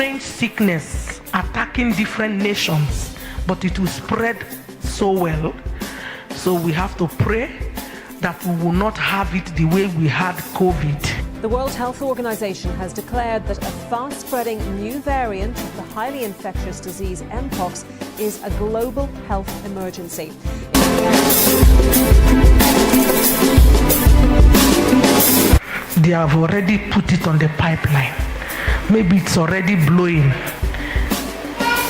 strange sickness attacking different nations, but it will spread so well. So we have to pray that we will not have it the way we had COVID. The World Health Organization has declared that a fast-spreading new variant of the highly infectious disease Mpox is a global health emergency. They have already put it on the pipeline. Maybe it's already blowing.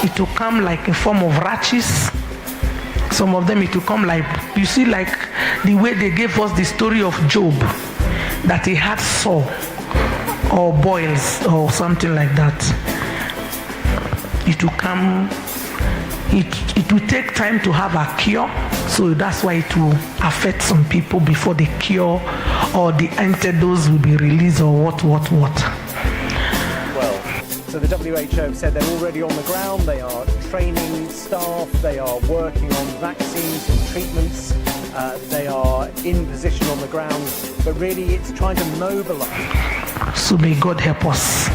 It will come like a form of rashes. Some of them it will come like, you see, like the way they gave us the story of Job, that he had sore or boils or something like that. It will come, it will take time to have a cure, so that's why it will affect some people before the cure or the antidotes will be released or what. Well, so the WHO have said they're already on the ground, they are training staff, they are working on vaccines and treatments, they are in position on the ground, but really it's trying to mobilize. So may God help us.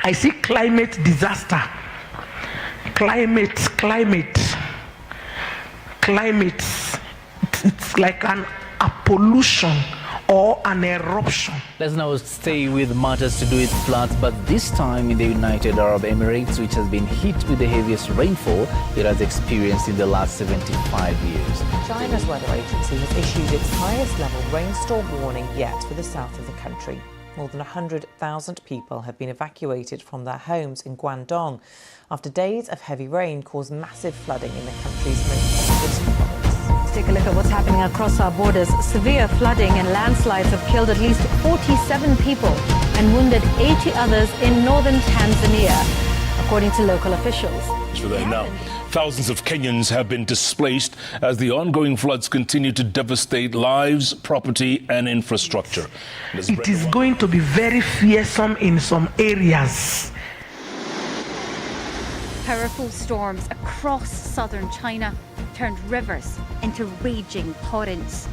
I see climate disaster. Climate. It's like a pollution or an eruption. Let's now stay with matters to do with floods, but this time in the United Arab Emirates, which has been hit with the heaviest rainfall it has experienced in the last 75 years. China's weather agency has issued its highest level rainstorm warning yet for the south of the country. More than 100,000 people have been evacuated from their homes in Guangdong after days of heavy rain caused massive flooding in the country's most populous province. Let's take a look at what's happening across our borders. Severe flooding and landslides have killed at least 47 people and wounded 80 others in northern Tanzania, according to local officials. For that now, thousands of Kenyans have been displaced as the ongoing floods continue to devastate lives, property and infrastructure. It is going to be very fearsome in some areas. Powerful storms across southern China turned rivers into raging torrents.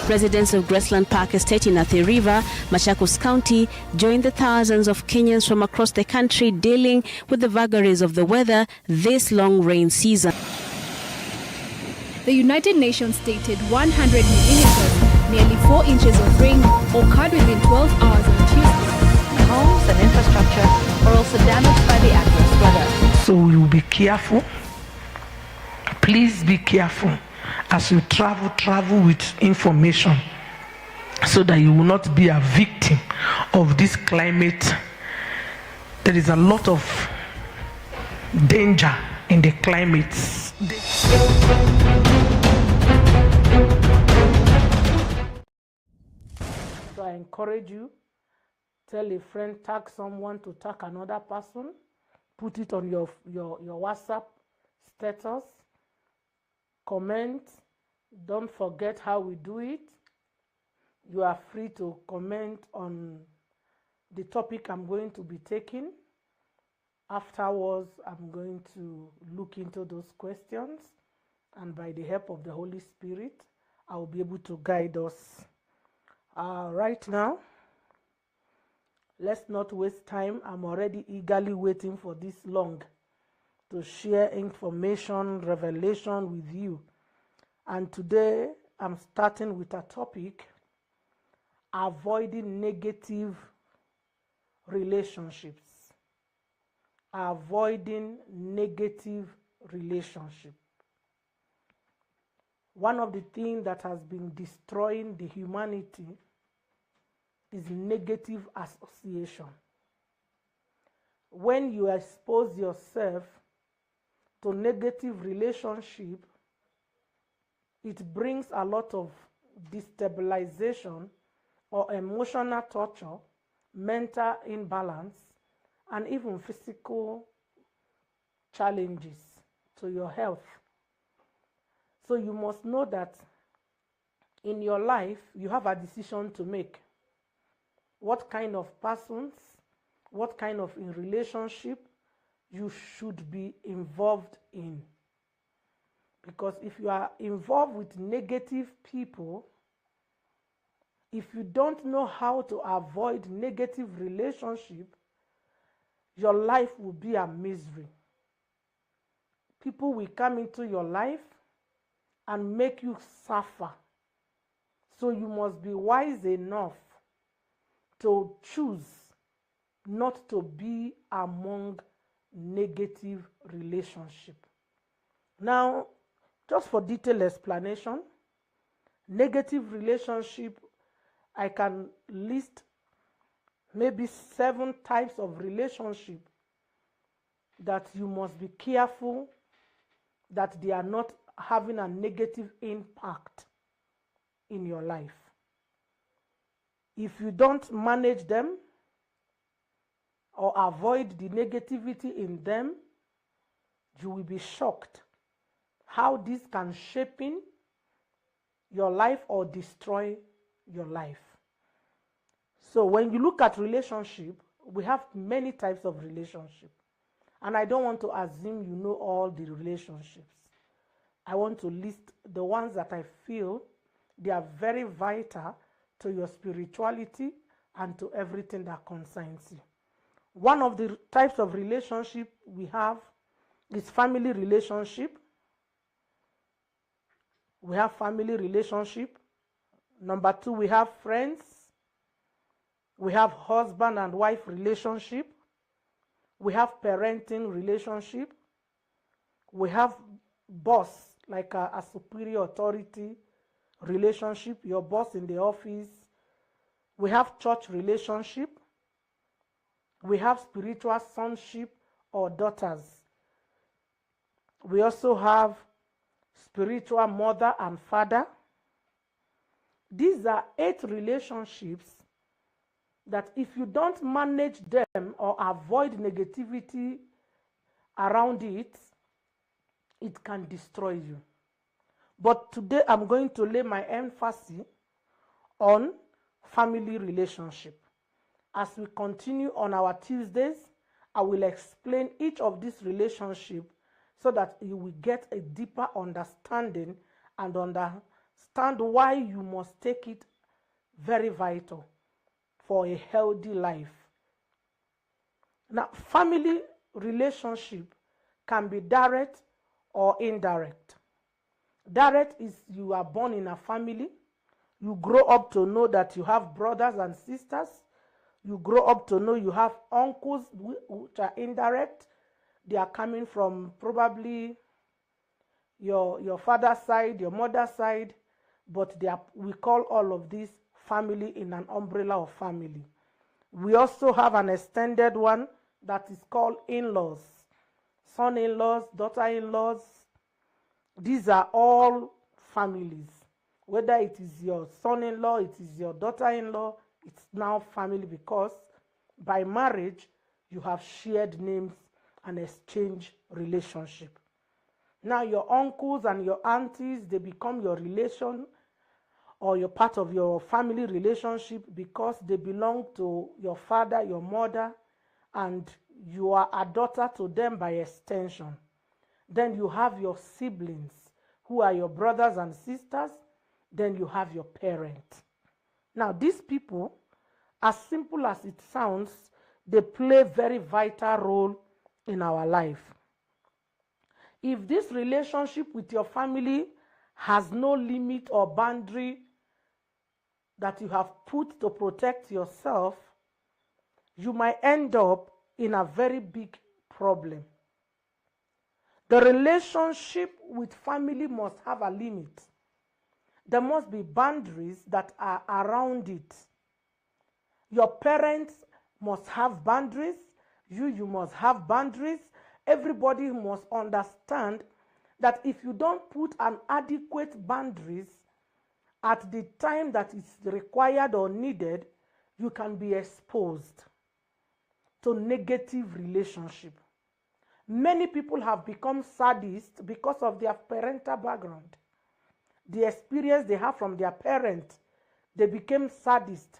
Residents of Graceland Park Estate in Athi River, Machakos County, joined the thousands of Kenyans from across the country dealing with the vagaries of the weather this long rain season. The United Nations stated 100 millimeters, nearly 4 inches of rain, occurred within 12 hours on Tuesday. Homes and infrastructure are also damaged by the adverse weather. So we will be careful. Please be careful as you travel with information, so that you will not be a victim of this climate. There is a lot of danger in the climate. So I encourage you, tell a friend, tag someone to tag another person, put it on your WhatsApp status, comment. Don't forget how we do it. You are free to comment on the topic I'm going to be taking. Afterwards, I'm going to look into those questions, and by the help of the Holy Spirit, I will be able to guide us. Right now, let's not waste time. I'm already eagerly waiting for this long to share information, revelation with you. And today, I'm starting with a topic: avoiding negative relationships. Avoiding negative relationship. One of the things that has been destroying the humanity is negative association. When you expose yourself to negative relationship, it brings a lot of destabilization or emotional torture, mental imbalance, and even physical challenges to your health. So you must know that in your life, you have a decision to make. What kind of persons, what kind of relationship you should be involved in. Because if you are involved with negative people, if you don't know how to avoid negative relationship, your life will be a misery. People will come into your life and make you suffer. So you must be wise enough to choose not to be among negative relationship. Now, just for detailed explanation, negative relationship, I can list maybe 7 types of relationship that you must be careful that they are not having a negative impact in your life. If you don't manage them or avoid the negativity in them, you will be shocked how this can shape in your life or destroy your life. So when you look at relationship, we have many types of relationship. And I don't want to assume you know all the relationships. I want to list the ones that I feel they are very vital to your spirituality and to everything that concerns you. One of the types of relationship we have is family relationship. We have family relationship. Number 2, we have friends. We have husband and wife relationship. We have parenting relationship. We have boss, like a superior authority relationship, your boss in the office. We have church relationship. We have spiritual sonship or daughters. We also have spiritual mother and father. These are 8 relationships that if you don't manage them or avoid negativity around it, it can destroy you. But today I'm going to lay my emphasis on family relationship. As we continue on our Tuesdays, I will explain each of these relationships so that you will get a deeper understanding and understand why you must take it very vital for a healthy life. Now, family relationship can be direct or indirect. Direct is you are born in a family. You grow up to know that you have brothers and sisters. You grow up to know you have uncles which are indirect. They are coming from probably your father's side, your mother's side, but we call all of this family in an umbrella of family. We also have an extended one that is called in-laws, son-in-laws, daughter-in-laws. These are all families. Whether it is your son-in-law, it is your daughter-in-law, it's now family because by marriage, you have shared names and exchange relationship. Now your uncles and your aunties, they become your relation or you're part of your family relationship because they belong to your father, your mother, and you are a daughter to them by extension. Then you have your siblings who are your brothers and sisters. Then you have your parents. Now these people, as simple as it sounds, they play a very vital role in our life. If this relationship with your family has no limit or boundary that you have put to protect yourself, you might end up in a very big problem. The relationship with family must have a limit. There must be boundaries that are around it. Your parents must have boundaries. You must have boundaries. Everybody must understand that if you don't put an adequate boundaries at the time that is required or needed, you can be exposed to negative relationship. Many people have become sadists because of their parental background. The experience they have from their parents, they became sadists.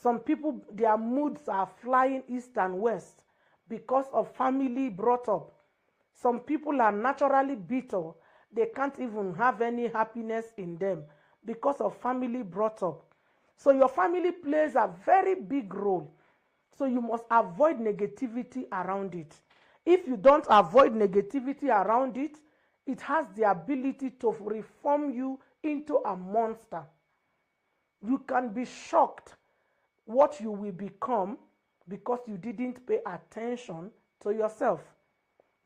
Some people, their moods are flying east and west because of family brought up. Some people are naturally bitter. They can't even have any happiness in them because of family brought up. So your family plays a very big role. So you must avoid negativity around it. If you don't avoid negativity around it, it has the ability to reform you into a monster. You can be shocked what you will become because you didn't pay attention to yourself.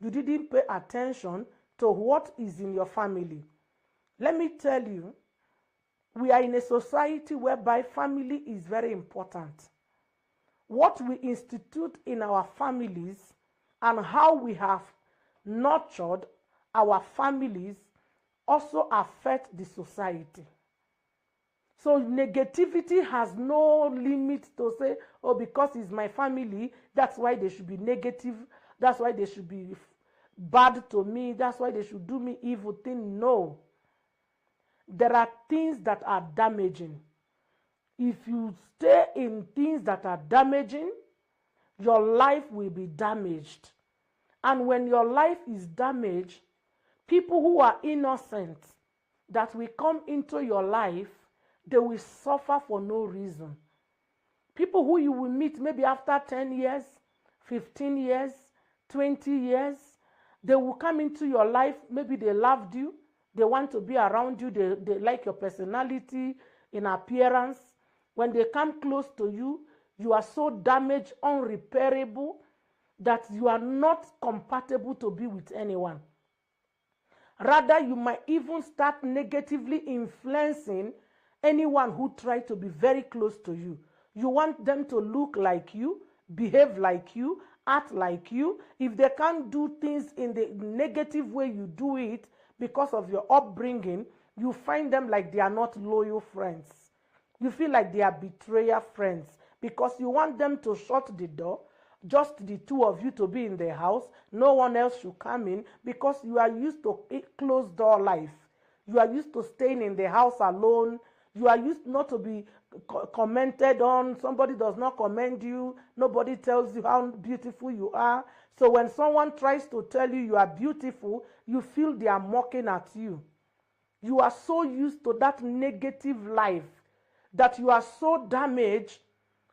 You didn't pay attention to what is in your family. Let me tell you, we are in a society whereby family is very important. What we institute in our families and how we have nurtured our families also affect the society. So negativity has no limit to say, oh, because it's my family, that's why they should be negative, that's why they should be bad to me, that's why they should do me evil thing. No. There are things that are damaging. If you stay in things that are damaging, your life will be damaged. And when your life is damaged, people who are innocent that will come into your life, they will suffer for no reason. People who you will meet maybe after 10 years, 15 years, 20 years, they will come into your life, maybe they loved you, they want to be around you, they like your personality, in appearance. When they come close to you, you are so damaged, unrepairable, that you are not compatible to be with anyone. Rather, you might even start negatively influencing anyone who tries to be very close to you. You want them to look like you, behave like you, act like you. If they can't do things in the negative way you do it because of your upbringing, you find them like they are not loyal friends. You feel like they are betrayer friends because you want them to shut the door, just the two of you to be in the house. No one else should come in because you are used to a closed door life. You are used to staying in the house alone. You are used not to be commented on. Somebody does not commend you. Nobody tells you how beautiful you are. So when someone tries to tell you you are beautiful, you feel they are mocking at you. You are so used to that negative life that you are so damaged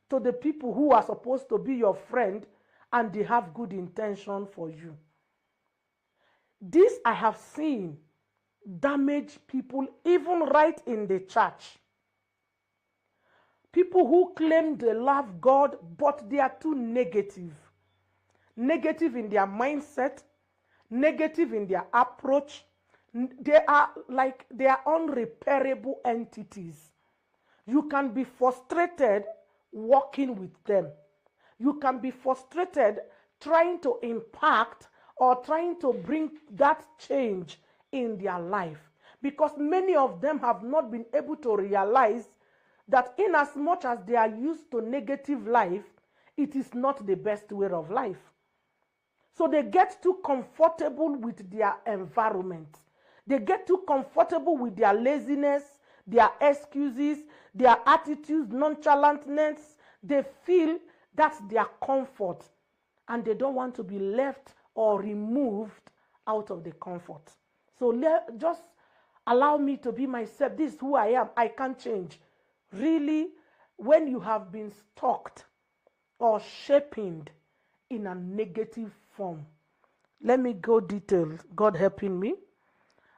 to the people who are supposed to be your friend and they have good intention for you. This I have seen damage people even right in the church. People who claim they love God, but they are too negative. Negative in their mindset, negative in their approach. They are unrepairable entities. You can be frustrated working with them. You can be frustrated trying to impact or trying to bring that change in their life, because many of them have not been able to realize that in as much as they are used to negative life, it is not the best way of life. So they get too comfortable with their environment. They get too comfortable with their laziness, their excuses, their attitudes, nonchalantness. They feel that's their comfort, and they don't want to be left or removed out of the comfort. So just allow me to be myself. This is who I am. I can't change. Really, when you have been stalked or shaped in a negative form, let me go detailed, God helping me.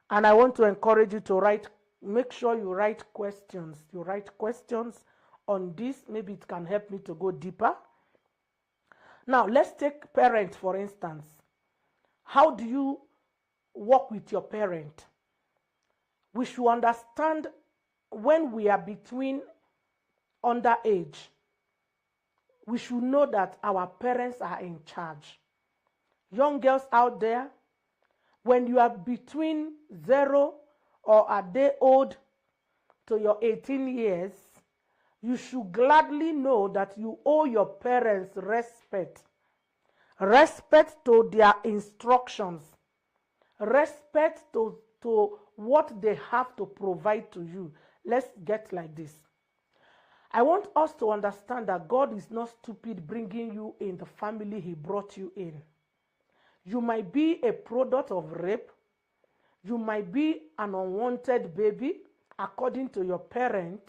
And I want to encourage you to make sure you write questions. You write questions on this. Maybe it can help me to go deeper. Now, let's take parents, for instance. How do you work with your parent? We should understand when we are between underage, we should know that our parents are in charge. Young girls out there, when you are between 0 or a day old to your 18 years, you should gladly know that you owe your parents respect. Respect to their instructions. Respect to what they have to provide to you. Let's get like this. I want us to understand that God is not stupid bringing you in the family he brought you in. You might be a product of rape. You might be an unwanted baby according to your parent,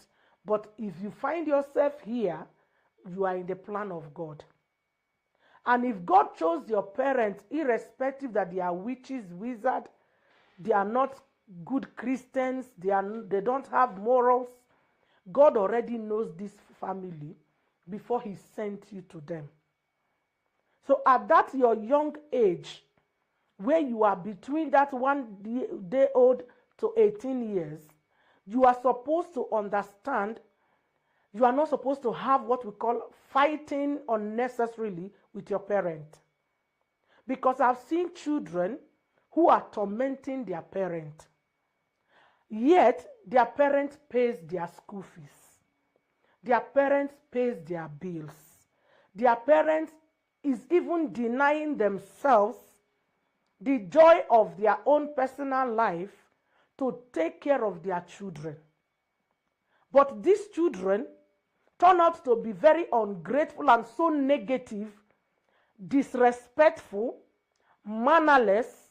but if you find yourself here, you are in the plan of God. And if God chose your parents, irrespective that they are witches, wizards, they are not good Christians, they don't have morals, God already knows this family before he sent you to them. So at that your young age, where you are between that 1 day old to 18 years, you are supposed to understand you are not supposed to have what we call fighting unnecessarily with your parent. Because I've seen children who are tormenting their parent. Yet, their parent pays their school fees. Their parent pays their bills. Their parent is even denying themselves the joy of their own personal life to take care of their children. But these children turn out to be very ungrateful and so negative, disrespectful, mannerless,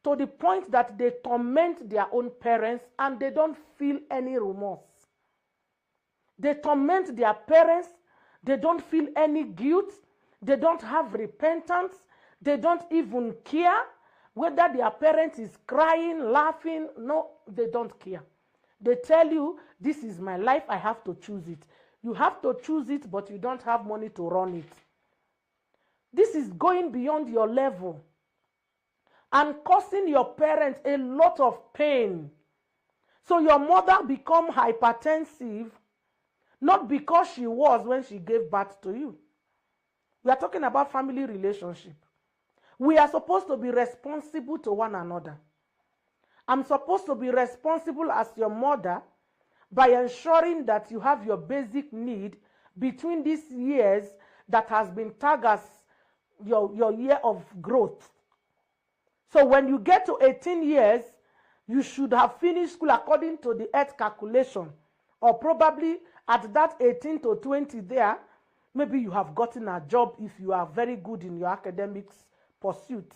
to the point that they torment their own parents and they don't feel any remorse. They torment their parents, they don't feel any guilt, they don't have repentance, they don't even care whether their parent is crying, laughing. No, they don't care. They tell you, this is my life, I have to choose it. You have to choose it, but you don't have money to run it. This is going beyond your level and causing your parents a lot of pain. So your mother become hypertensive, not because she was when she gave birth to you. We are talking about family relationship. We are supposed to be responsible to one another. I'm supposed to be responsible as your mother by ensuring that you have your basic need between these years that has been tagged as your year of growth. So when you get to 18 years, you should have finished school according to the earth calculation, or probably at that 18 to 20 there, maybe you have gotten a job if you are very good in your academics pursuit.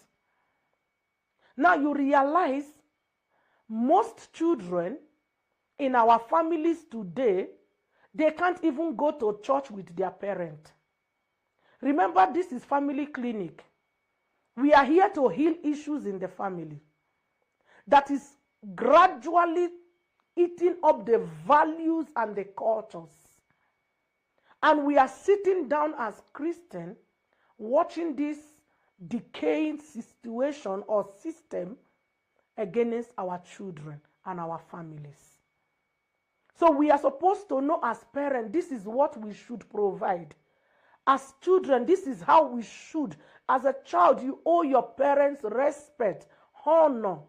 Now you realize most children in our families today, they can't even go to church with their parent. Remember, this is family clinic. We are here to heal issues in the family that is gradually eating up the values and the cultures. And we are sitting down as Christians watching this decaying situation or system against our children and our families. So we are supposed to know as parents, this is what we should provide. As children, this is how we should. As a child, you owe your parents respect, honor.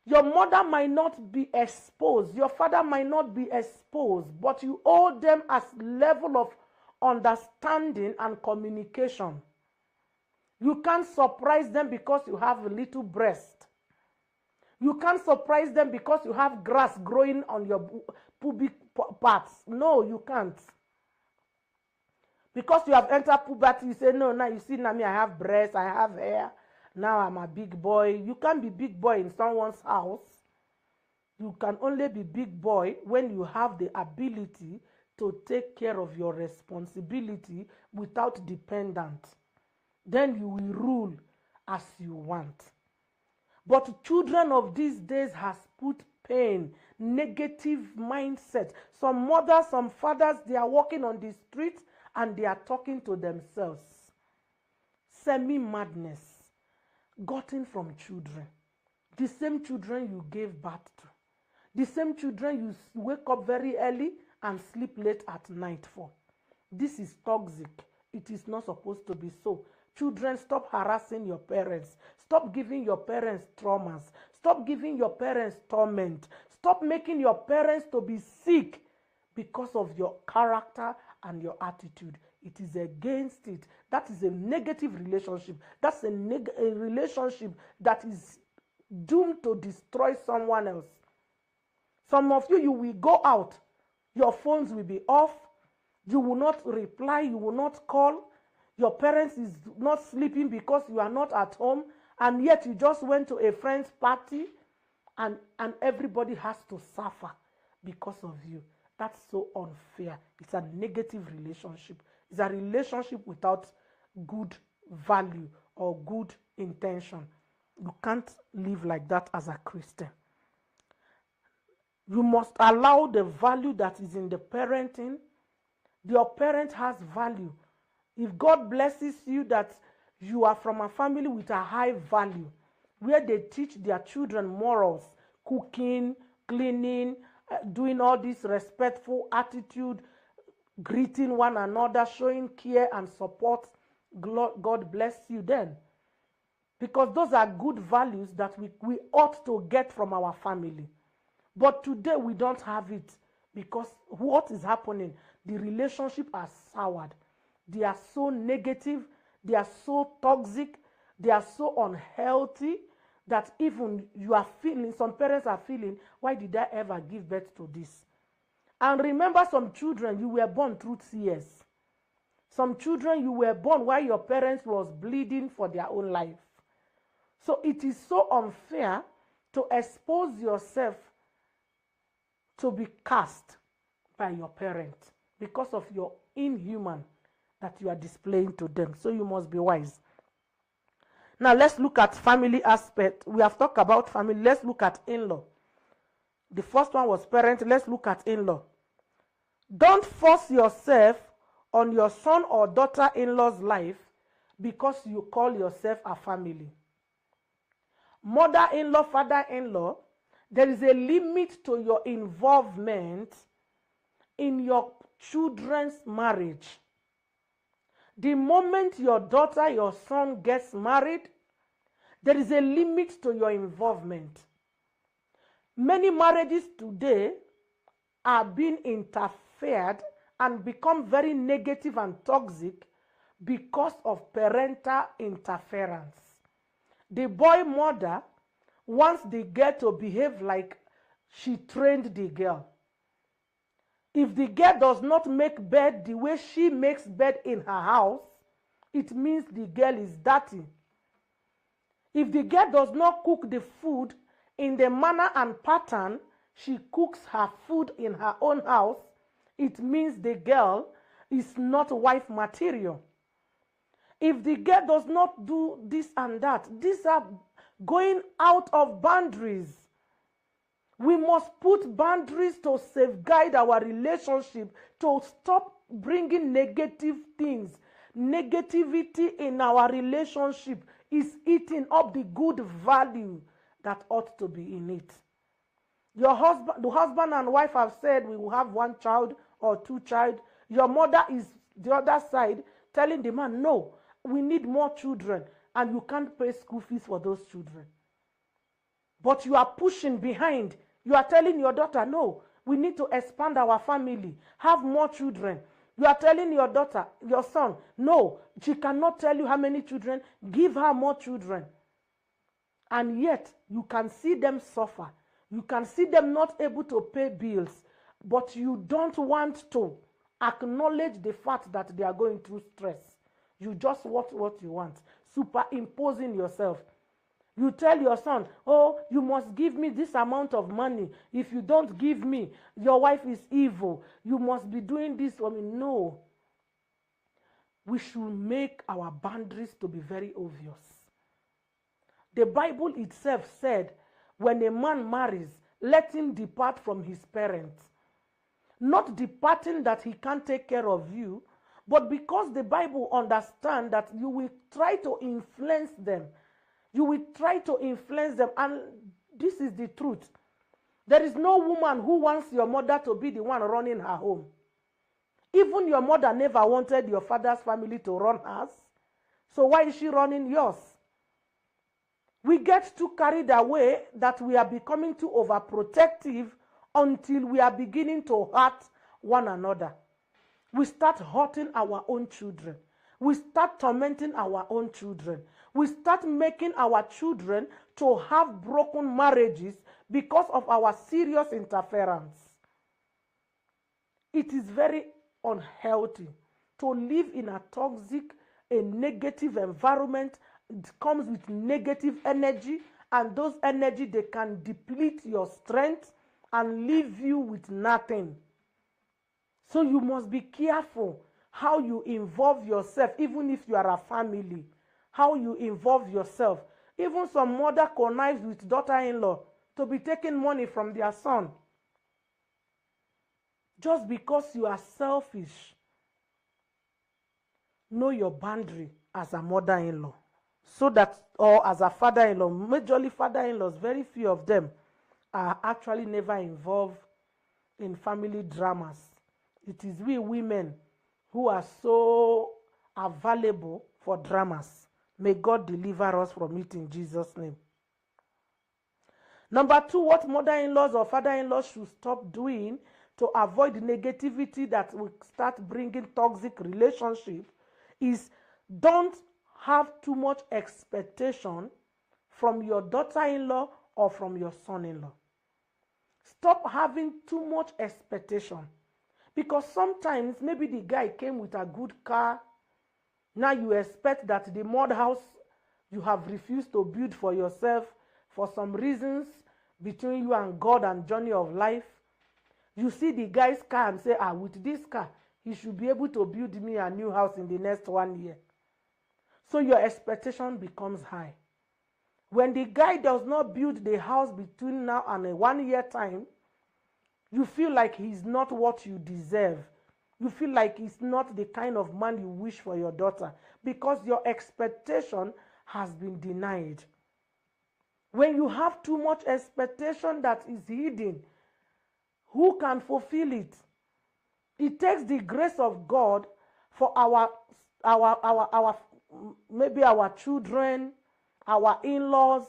Your mother might not be exposed. Your father might not be exposed, but you owe them as level of understanding and communication. You can't surprise them because you have a little breast. You can't surprise them because you have grass growing on your pubic parts. No, you can't. Because you have entered puberty, you say, no, now you see, now me, I have breasts, I have hair. Now I'm a big boy. You can't be big boy in someone's house. You can only be big boy when you have the ability to take care of your responsibility without dependence. Then you will rule as you want. But children of these days has put pain, negative mindset. Some mothers, some fathers, they are walking on the street and they are talking to themselves. Semi-madness gotten from children. The same children you gave birth to. The same children you wake up very early and sleep late at night for. This is toxic. It is not supposed to be so. Children, stop harassing your parents. Stop giving your parents traumas. Stop giving your parents torment. Stop making your parents to be sick because of your character and your attitude. It is against it. That is a negative relationship. That's a relationship that is doomed to destroy someone else. Some of you, you will go out. Your phones will be off. You will not reply. You will not call. Your parents is not sleeping because you are not at home. And yet you just went to a friend's party and everybody has to suffer because of you. That's so unfair. It's a negative relationship. It's a relationship without good value or good intention. You can't live like that as a Christian. You must allow the value that is in the parenting. Your parent has value. If God blesses you that you are from a family with a high value, where they teach their children morals, cooking, cleaning, doing all this respectful attitude, greeting one another, showing care and support, God bless you then. Because those are good values that we ought to get from our family. But today we don't have it because what is happening? The relationship are soured. They are so negative. They are so toxic. They are so unhealthy that even you are feeling, some parents are feeling, why did I ever give birth to this? And remember, some children, you were born through tears. Some children, you were born while your parents was bleeding for their own life. So it is so unfair to expose yourself to be cast by your parent because of your inhuman that you are displaying to them. So you must be wise. Now let's look at family aspect. We have talked about family. Let's look at in-law. The first one was parent. Let's look at in-law. Don't force yourself on your son or daughter-in-law's life because you call yourself a family. Mother-in-law, father-in-law, there is a limit to your involvement in your children's marriage. The moment your daughter, your son gets married, there is a limit to your involvement. Many marriages today are being interfered and become very negative and toxic because of parental interference. The boy mother wants the girl to behave like she trained the girl. If the girl does not make bed the way she makes bed in her house, it means the girl is dirty. If the girl does not cook the food in the manner and pattern she cooks her food in her own house, it means the girl is not wife material. If the girl does not do this and that, these are going out of boundaries. We must put boundaries to safeguard our relationship, to stop bringing negative things. Negativity in our relationship is eating up the good value that ought to be in it. The husband and wife have said we will have one child or two child. Your mother is the other side telling the man, no, we need more children, and you can't pay school fees for those children. But you are pushing behind. You are telling your daughter, no, we need to expand our family, have more children. You are telling your daughter, your son, no, she cannot tell you how many children, give her more children. And yet, you can see them suffer. You can see them not able to pay bills, but you don't want to acknowledge the fact that they are going through stress. You just want what you want, superimposing yourself. You tell your son, oh, you must give me this amount of money. If you don't give me, your wife is evil. You must be doing this for me. No. We should make our boundaries to be very obvious. The Bible itself said, when a man marries, let him depart from his parents. Not departing that he can't take care of you, but because the Bible understands that you will try to influence them. You will try to influence them, and this is the truth. There is no woman who wants your mother to be the one running her home. Even your mother never wanted your father's family to run hers. So why is she running yours? We get too carried away that we are becoming too overprotective until we are beginning to hurt one another. We start hurting our own children. We start tormenting our own children. We start making our children to have broken marriages because of our serious interference. It is very unhealthy to live in a toxic, a negative environment. It comes with negative energy, and those energy, they can deplete your strength and leave you with nothing. So you must be careful how you involve yourself, even if you are a family, how you involve yourself. Even some mother connives with daughter-in-law to be taking money from their son. Just because you are selfish. Know your boundary as a mother-in-law. So that, or as a father-in-law, majorly father-in-laws, very few of them are actually never involved in family dramas. It is we women who are so available for dramas. May God deliver us from it in Jesus' name. Number 2, what mother-in-laws or father-in-laws should stop doing to avoid negativity that will start bringing toxic relationship is don't have too much expectation from your daughter-in-law or from your son-in-law. Stop having too much expectation, because sometimes maybe the guy came with a good car. Now you expect that the mud house you have refused to build for yourself for some reasons between you and God and journey of life. You see the guy's car and say, with this car, he should be able to build me a new house in the next 1 year. So your expectation becomes high. When the guy does not build the house between now and a 1 year time, you feel like he's not what you deserve. You feel like he's not the kind of man you wish for your daughter, because your expectation has been denied. When you have too much expectation that is hidden, who can fulfill it? It takes the grace of God for our maybe our children, our in-laws,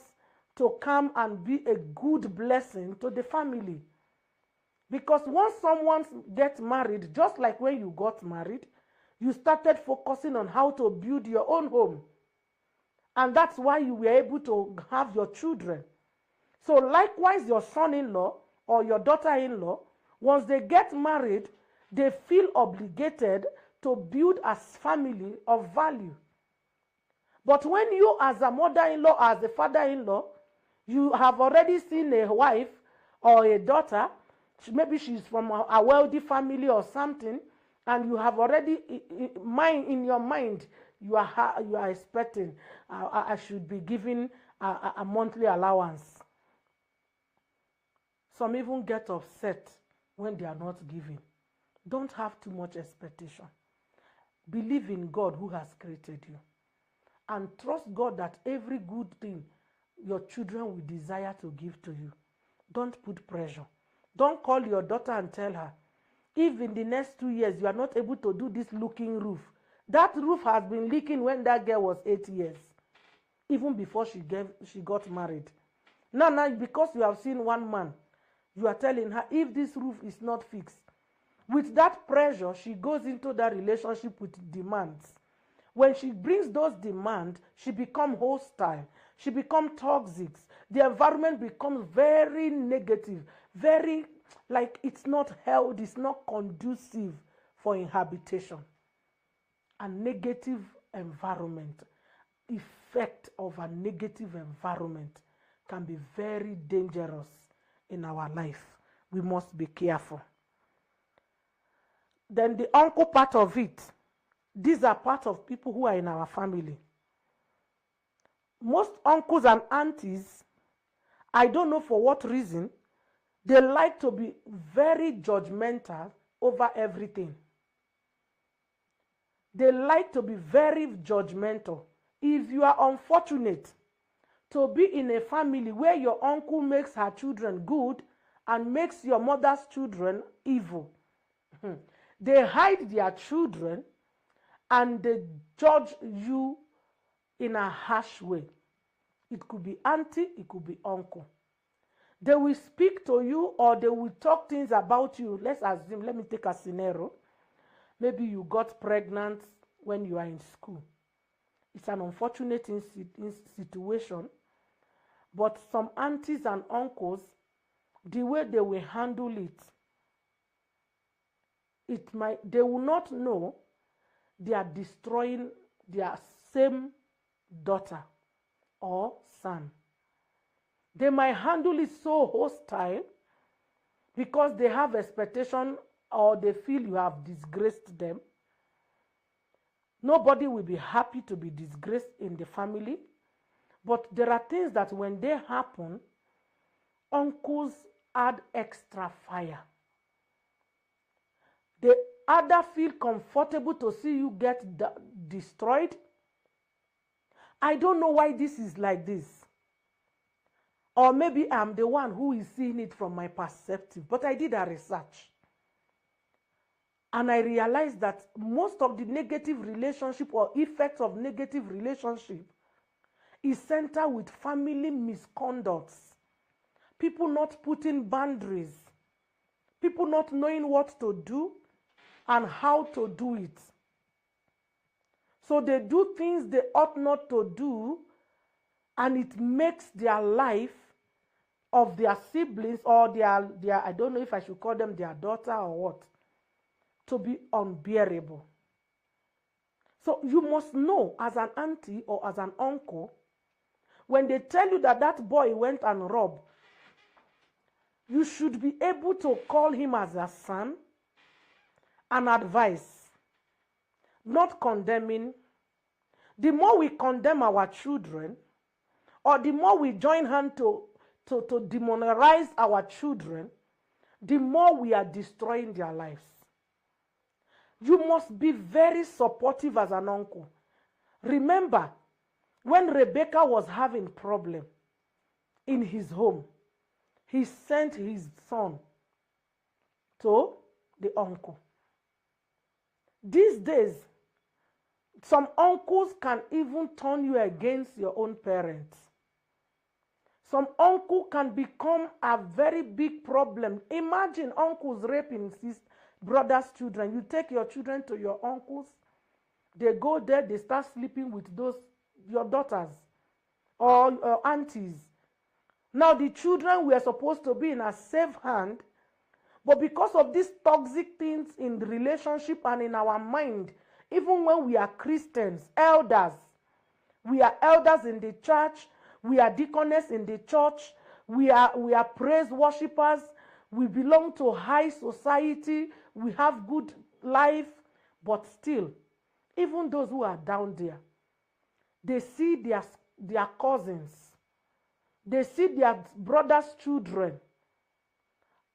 to come and be a good blessing to the family. Because once someone gets married, just like when you got married, you started focusing on how to build your own home. And that's why you were able to have your children. So likewise, your son-in-law or your daughter-in-law, once they get married, they feel obligated to build a family of value. But when you as a mother-in-law, as a father-in-law, you have already seen a wife or a daughter, maybe she's from a wealthy family or something, and you have already in your mind, you are expecting, I should be given a monthly allowance. Some even get upset when they are not giving. Don't have too much expectation. Believe in God who has created you. And trust God that every good thing your children will desire to give to you. Don't put pressure. Don't call your daughter and tell her, if in the next 2 years you are not able to do this looking roof. That roof has been leaking when that girl was 8 years, even before she got married. Now, because you have seen one man, you are telling her, if this roof is not fixed. With that pressure, she goes into that relationship with demands. When she brings those demands, she becomes hostile. She becomes toxic. The environment becomes very negative, very like it's not held, it's not conducive for inhabitation. A negative environment, effect of a negative environment can be very dangerous in our life. We must be careful. Then the uncle part of it, these are part of people who are in our family. Most uncles and aunties, I don't know for what reason, they like to be very judgmental over everything. They like to be very judgmental. If you are unfortunate to be in a family where your uncle makes her children good and makes your mother's children evil, they hide their children and they judge you in a harsh way. It could be auntie, it could be uncle. They will speak to you or they will talk things about you. Let's assume, let me take a scenario. Maybe you got pregnant when you are in school. It's an unfortunate situation, but some aunties and uncles, the way they will handle it they will not know they are destroying their same daughter or son. They might handle it so hostile because they have expectation or they feel you have disgraced them. Nobody will be happy to be disgraced in the family. But there are things that when they happen, uncles add extra fire. They either feel comfortable to see you get destroyed. I don't know why this is like this. Or maybe I'm the one who is seeing it from my perspective. But I did a research. And I realized that most of the negative relationship or effects of negative relationship is centered with family misconducts. People not putting boundaries. People not knowing what to do and how to do it. So they do things they ought not to do, and it makes their life of their siblings or their I don't know if I should call them their daughter or what, to be unbearable. So you must know as an auntie or as an uncle, when they tell you that that boy went and robbed, you should be able to call him as a son and advise, not condemning. The more we condemn our children, or the more we join hands to demonize our children, the more we are destroying their lives. You must be very supportive as an uncle. Remember, when Rebecca was having problem in his home, he sent his son to the uncle. These days, some uncles can even turn you against your own parents. Some uncle can become a very big problem. Imagine uncles raping his brother's children. You take your children to your uncles, they go there, they start sleeping with your daughters or aunties. Now the children were supposed to be in a safe hand, but because of these toxic things in the relationship and in our mind, even when we are Christians, elders, we are elders in the church, we are deaconess in the church, we are praise worshippers, we belong to high society, we have good life, but still, even those who are down there, they see their cousins, they see their brothers' children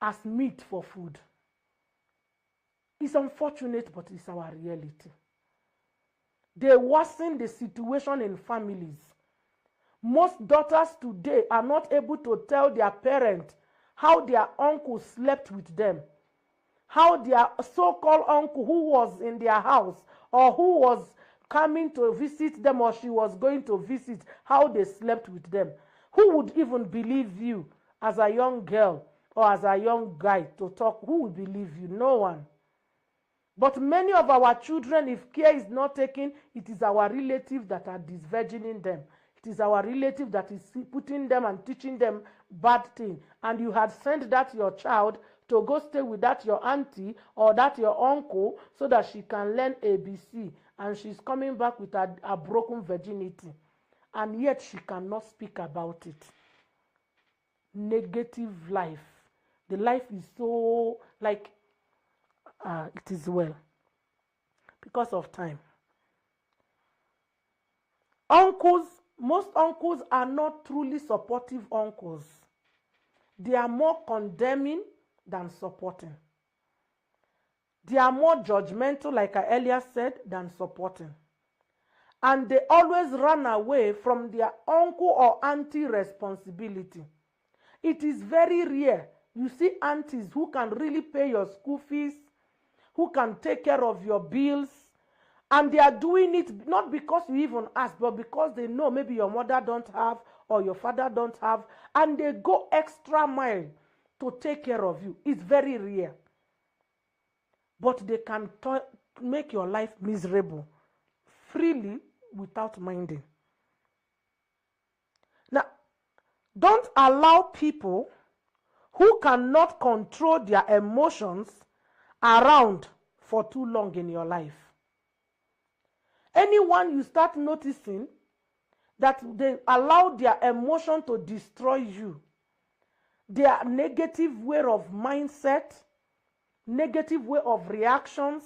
as meat for food. It's unfortunate, but it's our reality. They worsen the situation in families. Most daughters today are not able to tell their parents how their uncle slept with them, how their so-called uncle who was in their house or who was coming to visit them or she was going to visit, how they slept with them. Who would even believe you as a young girl or as a young guy to talk? Who would believe you? No one. But many of our children, if care is not taken, it is our relatives that are disvirgining them. It is our relative that is putting them and teaching them bad things. And you had sent that your child to go stay with that your auntie or that your uncle so that she can learn ABC. And she's coming back with a broken virginity. And yet she cannot speak about it. Negative life. The life is so like it is well. Because of time. Uncles, most uncles are not truly supportive uncles. They are more condemning than supporting. They are more judgmental, like I earlier said, than supporting. And they always run away from their uncle or auntie responsibility. It is very rare. You see aunties who can really pay your school fees, who can take care of your bills, and they are doing it not because you even ask, but because they know maybe your mother don't have or your father don't have, and they go extra mile to take care of you. It's very rare. But they can make your life miserable freely without minding. Now, don't allow people who cannot control their emotions around for too long in your life. Anyone you start noticing that they allow their emotion to destroy you, their negative way of mindset, negative way of reactions,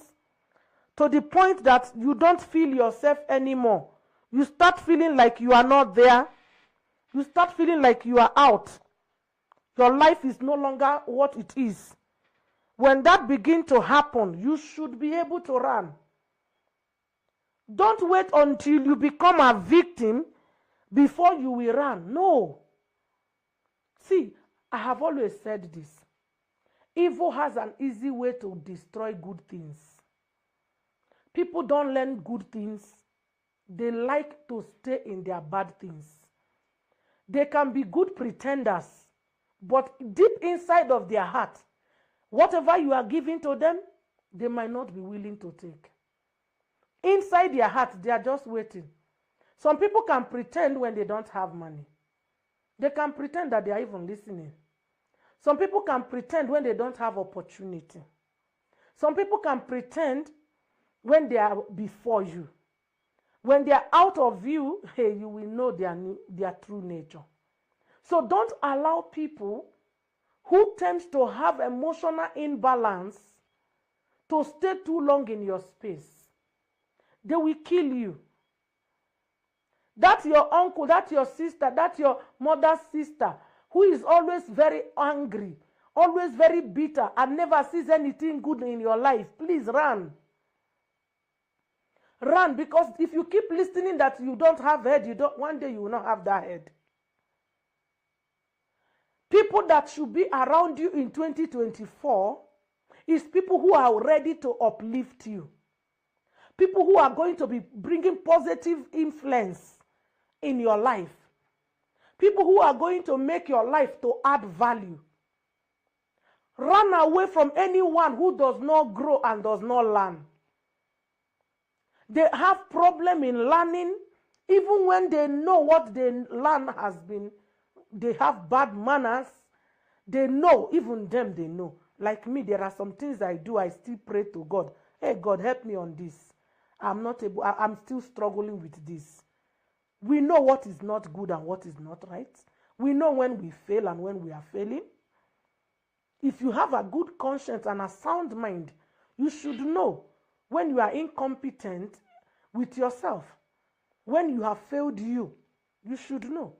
to the point that you don't feel yourself anymore. You start feeling like you are not there. You start feeling like you are out. Your life is no longer what it is. When that begins to happen, you should be able to run. Don't wait until you become a victim before you will run. No. See, I have always said this. Evil has an easy way to destroy good things. People don't learn good things. They like to stay in their bad things. They can be good pretenders, but deep inside of their heart, whatever you are giving to them, they might not be willing to take. Inside their heart, they are just waiting. Some people can pretend when they don't have money. They can pretend that they are even listening. Some people can pretend when they don't have opportunity. Some people can pretend when they are before you. When they are out of view, hey, you will know their true nature. So don't allow people who tend to have emotional imbalance to stay too long in your space. They will kill you. That's your uncle, that's your sister, that's your mother's sister, who is always very angry, always very bitter, and never sees anything good in your life. Please run. Run, because if you keep listening that you don't have head, one day you will not have that head. People that should be around you in 2024 is people who are ready to uplift you. People who are going to be bringing positive influence in your life. People who are going to make your life to add value. Run away from anyone who does not grow and does not learn. They have problem in learning, even when they know what they learn has been, they have bad manners. They know, even them they know. Like me, there are some things I do, I still pray to God. Hey, God, help me on this. I'm still struggling with this. We know what is not good and what is not right. We know when we fail and when we are failing. If you have a good conscience and a sound mind, you should know when you are incompetent with yourself. When you have failed you should know.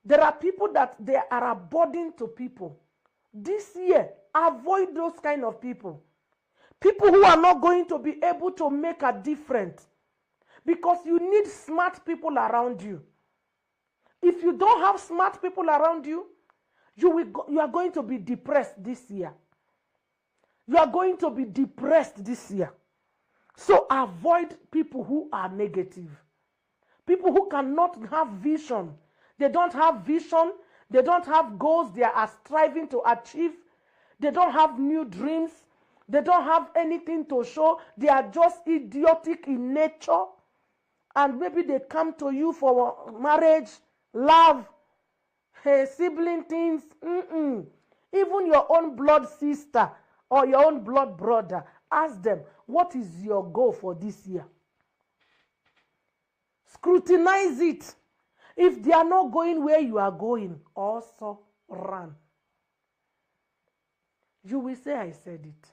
There are people that they are a burden to people. This year, avoid those kind of people. People who are not going to be able to make a difference. Because you need smart people around you. If you don't have smart people around you, you are going to be depressed this year. You are going to be depressed this year. So avoid people who are negative. People who cannot have vision. They don't have vision. They don't have goals they are striving to achieve. They don't have new dreams. They don't have anything to show. They are just idiotic in nature. And maybe they come to you for marriage, love, sibling things. Even your own blood sister or your own blood brother, ask them, what is your goal for this year? Scrutinize it. If they are not going where you are going, also run. You will say, I said it.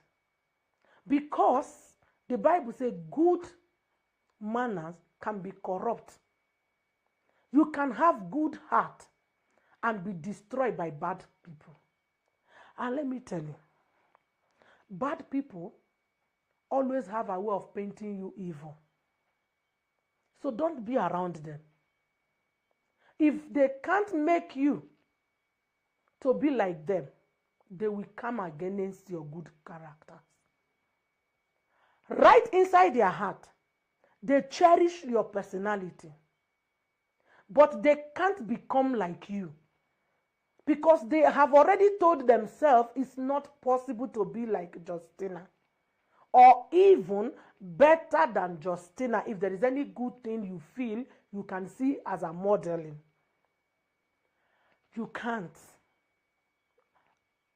Because the Bible says good manners can be corrupt. You can have good heart and be destroyed by bad people. And let me tell you, bad people always have a way of painting you evil. So don't be around them. If they can't make you to be like them, they will come against your good character. Right inside their heart, they cherish your personality. But they can't become like you. Because they have already told themselves it's not possible to be like Justina. Or even better than Justina, if there is any good thing you feel you can see as a modeling. You can't.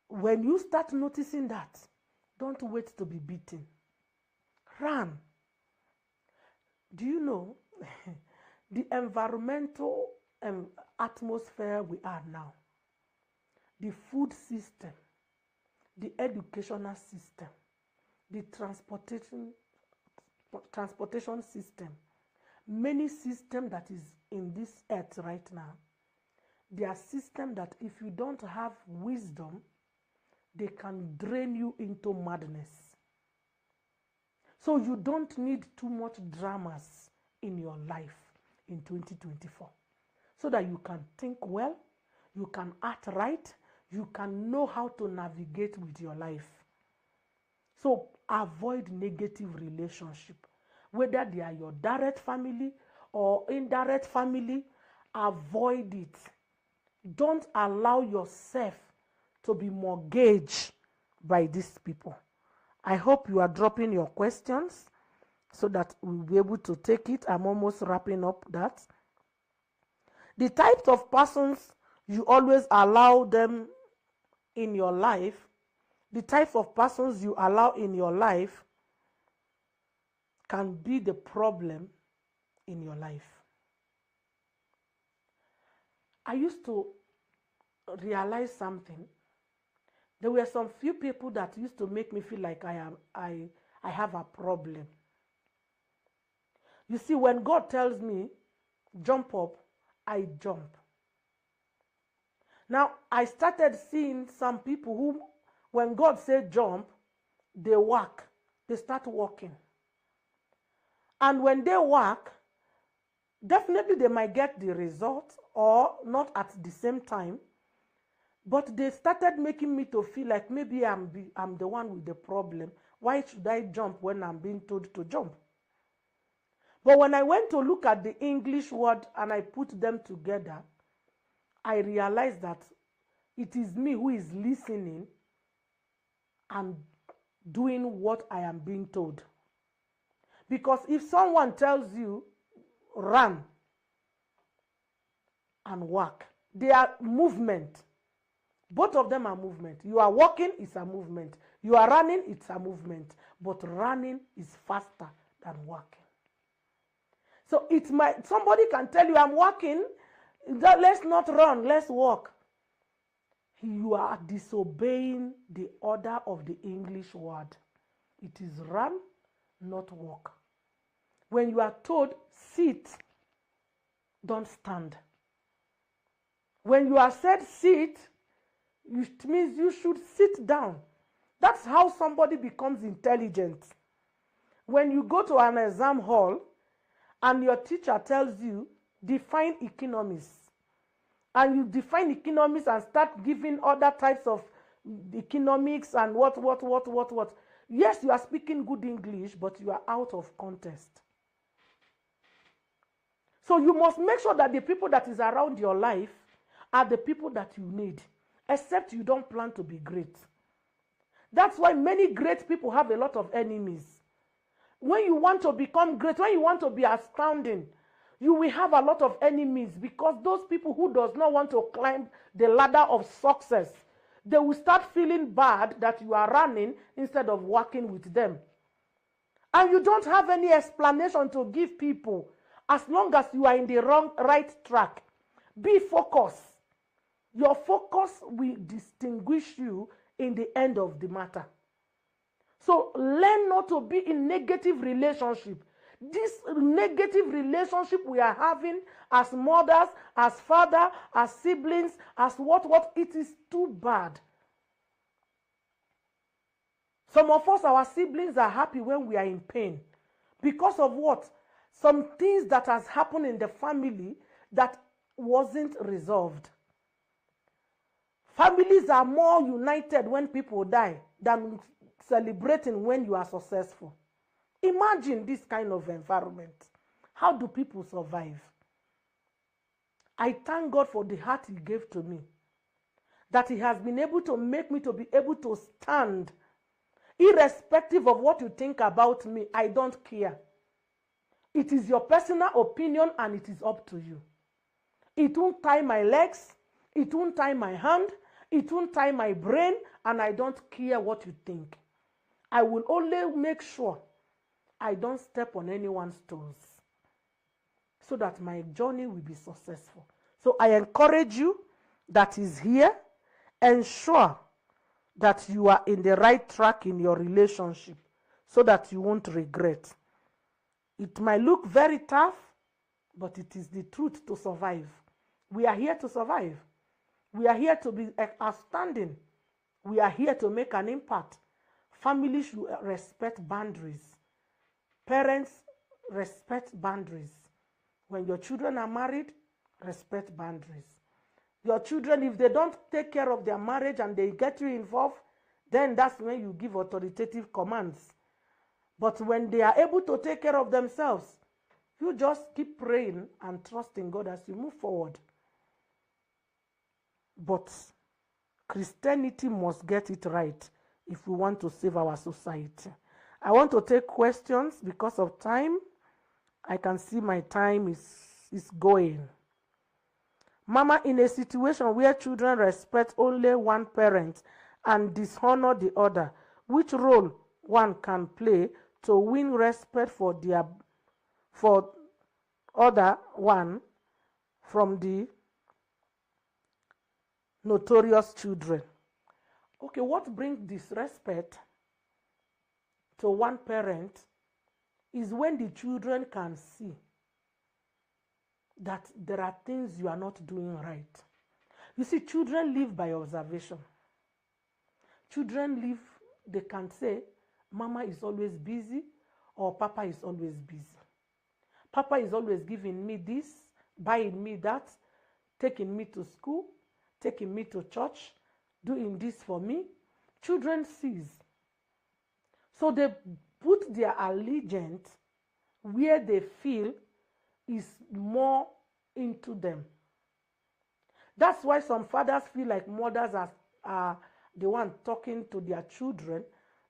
When you start noticing that, Don't wait to be beaten. Run. Do you know the environmental atmosphere we are now? The food system, the educational system, the transportation system, many systems that is in this earth right now, they are systems that if you don't have wisdom, they can drain you into madness. So you don't need too much dramas in your life in 2024 so that you can think well, you can act right, you can know how to navigate with your life. So avoid negative relationship, whether they are your direct family or indirect family. Avoid it. Don't allow yourself to be mortgaged by these people. I hope you are dropping your questions so that we'll be able to take it. I'm almost wrapping up that. The types of persons you always allow them in your life, the types of persons you allow in your life can be the problem in your life. I used to realize something. There were some few people that used to make me feel like I have a problem. You see, when God tells me, jump up, I jump. Now, I started seeing some people who, when God said jump, they walk. They start walking. And when they walk, definitely they might get the result or not at the same time. But they started making me to feel like maybe I'm the one with the problem. Why should I jump when I'm being told to jump? But when I went to look at the English word and I put them together, I realized that it is me who is listening and doing what I am being told. Because if someone tells you, run and walk, they are movement. Both of them are movement. You are walking, it's a movement. You are running, it's a movement. But running is faster than walking. So somebody can tell you, I'm walking, let's not run, let's walk. You are disobeying the order of the English word. It is run, not walk. When you are told sit, don't stand. When you are said sit, it means you should sit down. That's how somebody becomes intelligent. When you go to an exam hall and your teacher tells you, define economics, and you define economics and start giving other types of economics and what. Yes, you are speaking good English, but you are out of context. So you must make sure that the people that is around your life are the people that you need, except you don't plan to be great. That's why many great people have a lot of enemies. When you want to become great, when you want to be astounding, you will have a lot of enemies, because those people who does not want to climb the ladder of success, they will start feeling bad that you are running instead of working with them. And you don't have any explanation to give people as long as you are in the right track. Be focused. Your focus will distinguish you in the end of the matter. So learn not to be in negative relationship. This negative relationship we are having as mothers, as father, as siblings, as what, it is too bad. Some of us, our siblings are happy when we are in pain. Because of what? Some things that has happened in the family that wasn't resolved. Families are more united when people die than celebrating when you are successful. Imagine this kind of environment. How do people survive? I thank God for the heart He gave to me, that He has been able to make me to be able to stand. Irrespective of what you think about me, I don't care. It is your personal opinion and it is up to you. It won't tie my legs, it won't tie my hand, it won't tie my brain, and I don't care what you think. I will only make sure I don't step on anyone's toes so that my journey will be successful. So I encourage you that is here, ensure that you are in the right track in your relationship so that you won't regret. It might look very tough, but it is the truth to survive. We are here to survive. We are here to be outstanding. We are here to make an impact. Families should respect boundaries. Parents, respect boundaries. When your children are married, respect boundaries. Your children, if they don't take care of their marriage and they get you involved, then that's when you give authoritative commands. But when they are able to take care of themselves, you just keep praying and trusting God as you move forward. But Christianity must get it right if we want to save our society. I want to take questions because of time. I can see my time is going. Mama, in a situation where children respect only one parent and dishonor the other, which role one can play to win respect for other one from the notorious children? Okay, what brings disrespect to one parent is when the children can see that there are things you are not doing right. You see, children live by observation. Children live, they can say, Mama is always busy or Papa is always busy. Papa is always giving me this, buying me that, taking me to school, taking me to church, doing this for me. Children sees. So they put their allegiance where they feel is more into them. That's why some fathers feel like mothers are the one talking to their children,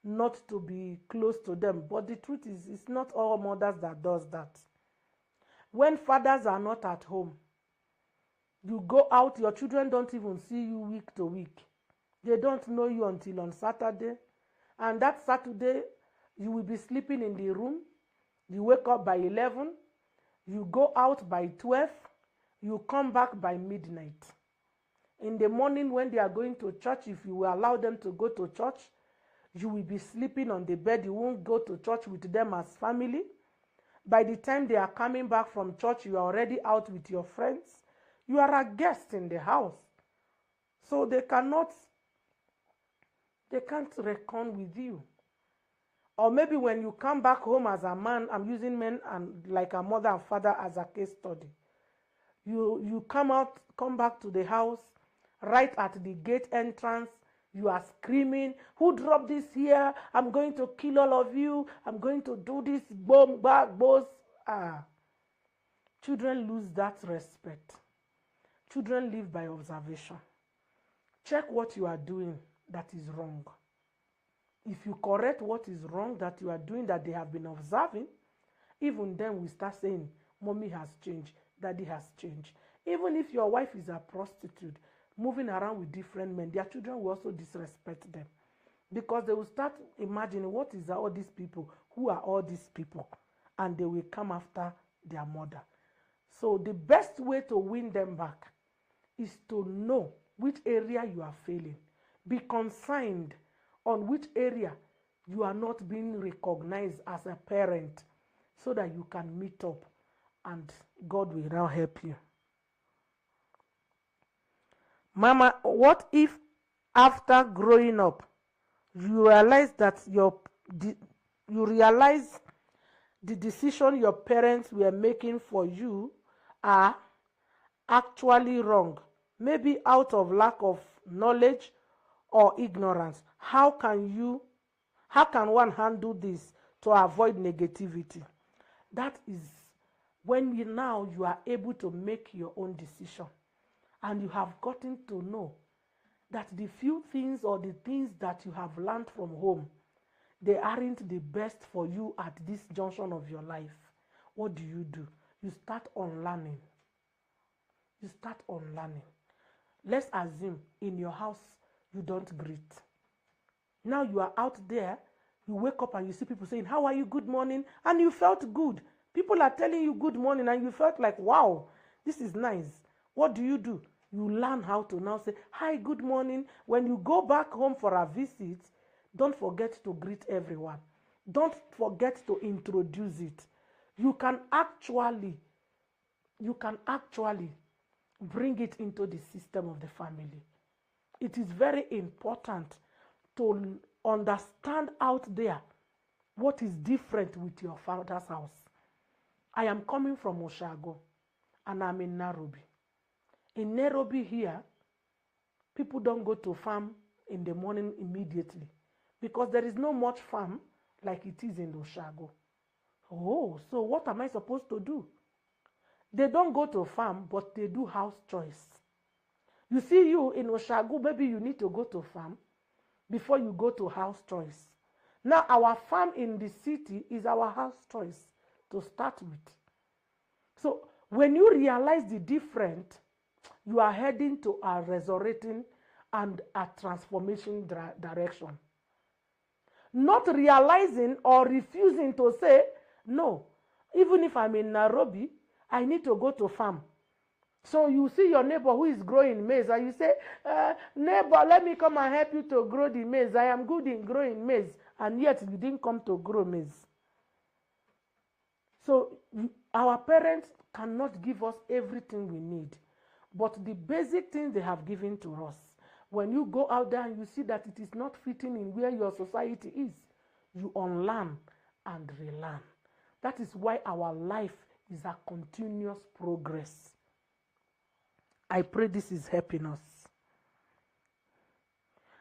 not to be close to them. But the truth is, it's not all mothers that does that. When fathers are not at home, you go out, your children don't even see you week to week. They don't know you until on Saturday. And that Saturday, you will be sleeping in the room. You wake up by 11. You go out by 12. You come back by midnight. In the morning when they are going to church, if you will allow them to go to church, you will be sleeping on the bed. You won't go to church with them as family. By the time they are coming back from church, you are already out with your friends. You are a guest in the house. So they can't reckon with you. Or maybe when you come back home as a man, I'm using men and like a mother and father as a case study. You come back to the house, right at the gate entrance, you are screaming, who dropped this here? I'm going to kill all of you. I'm going to do this, boom, back, boss. Children lose that respect. Children live by observation. Check what you are doing that is wrong. If you correct what is wrong that you are doing that they have been observing, even then we start saying, Mommy has changed, Daddy has changed. Even if your wife is a prostitute, moving around with different men, their children will also disrespect them. Because they will start imagining, what is all these people? Who are all these people? And they will come after their mother. So the best way to win them back is to know which area you are failing. Be concerned on which area you are not being recognized as a parent so that you can meet up and God will now help you. Mama, what if after growing up you realize that the decision your parents were making for you are actually wrong, maybe out of lack of knowledge or ignorance? How can one handle this to avoid negativity? That is when you are able to make your own decision and you have gotten to know that the few things or the things that you have learned from home, they aren't the best for you at this junction of your life. What do? You start unlearning. Let's assume in your house you don't greet. Now you are out there, You wake up and you see people saying, how are you, good morning? And you felt good. People are telling you good morning and you felt like, wow, this is nice. What do? You learn how to now say, hi, good morning. When you go back home for a visit, don't forget to greet everyone. Don't forget to introduce it. You can actually bring it into the system of the family. It is very important to understand out there what is different with your father's house. I am coming from Ojogwu and I'm in Nairobi. In Nairobi here, people don't go to farm in the morning immediately because there is no much farm like it is in Ojogwu. Oh, so what am I supposed to do? They don't go to farm, but they do house choice. You see, you in Ojogwu, maybe you need to go to farm before you go to house choice. Now, our farm in the city is our house choice to start with. So, when you realize the difference, you are heading to a resurrecting and a transformation direction. Not realizing or refusing to say, no, even if I'm in Nairobi, I need to go to farm. So you see your neighbor who is growing maize and you say, neighbor, let me come and help you to grow the maize. I am good in growing maize. And yet you didn't come to grow maize. So our parents cannot give us everything we need. But the basic things they have given to us, when you go out there and you see that it is not fitting in where your society is, you unlearn and relearn. That is why our life is a continuous progress. I pray this is helping us.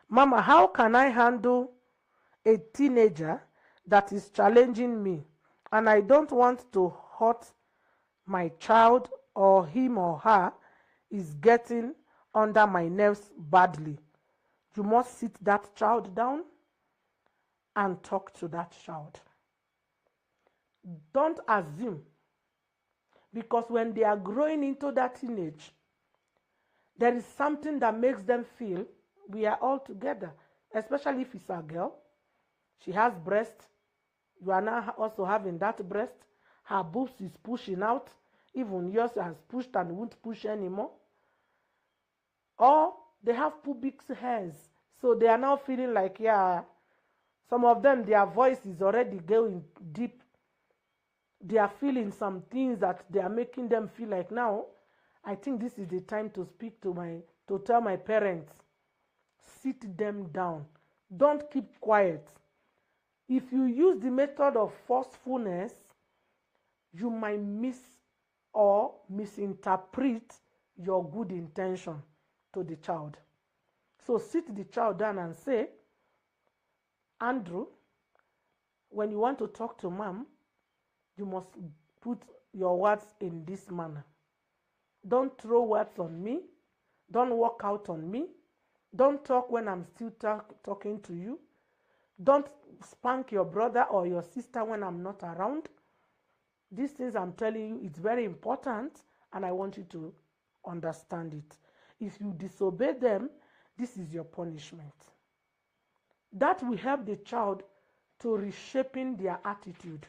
Mama, how can I handle a teenager that is challenging me and I don't want to hurt my child or him or her is getting under my nerves badly? You must sit that child down and talk to that child. Don't assume, because when they are growing into that teenage, there is something that makes them feel we are all together, especially if it's a girl. She has breast. You are now also having that breast. Her boobs is pushing out. Even yours has pushed and won't push anymore. Or they have pubic hairs. So they are now feeling like, yeah, some of them, their voice is already going deep. They are feeling some things that they are making them feel like, now, I think this is the time to speak to tell my parents, sit them down. Don't keep quiet. If you use the method of forcefulness, you might miss or misinterpret your good intention to the child. So sit the child down and say, Andrew, when you want to talk to mom, you must put your words in this manner. Don't throw words on me. Don't walk out on me. Don't talk when I'm still talking to you. Don't spank your brother or your sister when I'm not around. These things I'm telling you, it's very important, and I want you to understand it. If you disobey them, this is your punishment. That will help the child to reshaping their attitude,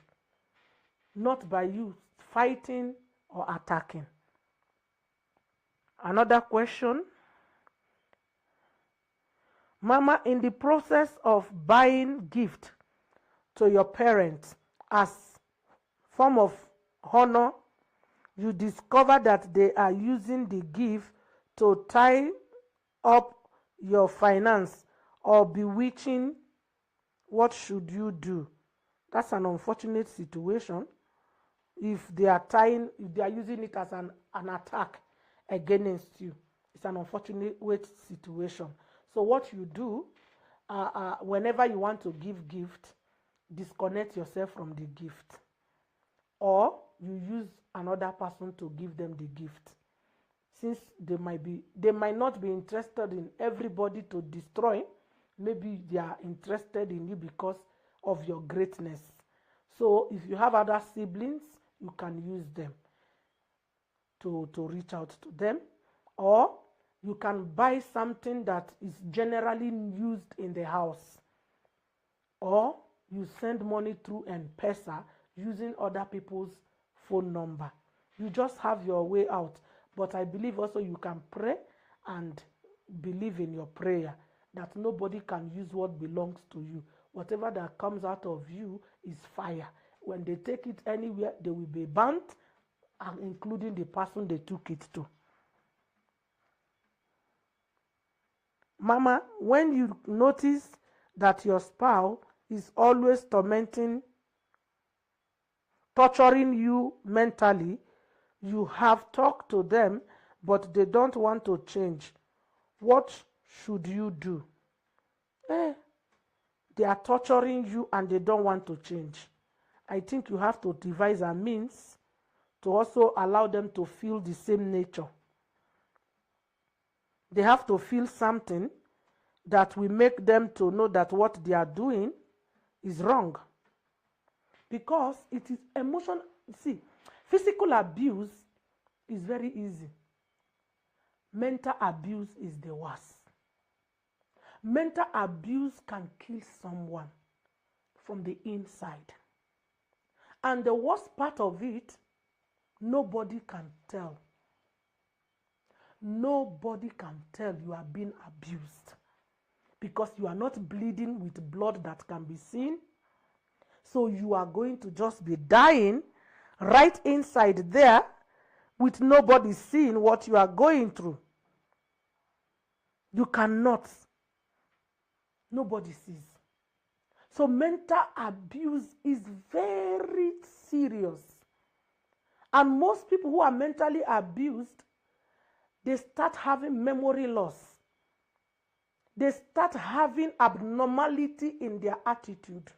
not by you fighting or attacking. Another question. Mama, in the process of buying gift to your parents as form of honor, you discover that they are using the gift to tie up your finance or bewitching. What should you do? That's an unfortunate situation. If they are using it as an attack against you, it's an unfortunate situation. So what you do, whenever you want to give gift, disconnect yourself from the gift, or you use another person to give them the gift. Since they might not be interested in everybody to destroy, maybe they are interested in you because of your greatness. So if you have other siblings, you can use them to reach out to them, or you can buy something that is generally used in the house, or you send money through M-Pesa using other people's phone number. You just have your way out. But I believe also you can pray and believe in your prayer that nobody can use what belongs to you. Whatever that comes out of you is fire. When they take it anywhere, they will be burnt, including the person they took it to. Mama, when you notice that your spouse is always torturing you mentally, you have talked to them, but they don't want to change. What should you do? They are torturing you and they don't want to change. I think you have to devise a means to also allow them to feel the same nature. They have to feel something that will make them to know that what they are doing is wrong. Because it is emotional. See, physical abuse is very easy. Mental abuse is the worst. Mental abuse can kill someone from the inside. And the worst part of it, nobody can tell. Nobody can tell you are being abused because you are not bleeding with blood that can be seen. So you are going to just be dying right inside there with nobody seeing what you are going through. You cannot. Nobody sees. So mental abuse is very serious. And most people who are mentally abused, they start having memory loss. They start having abnormality in their attitude.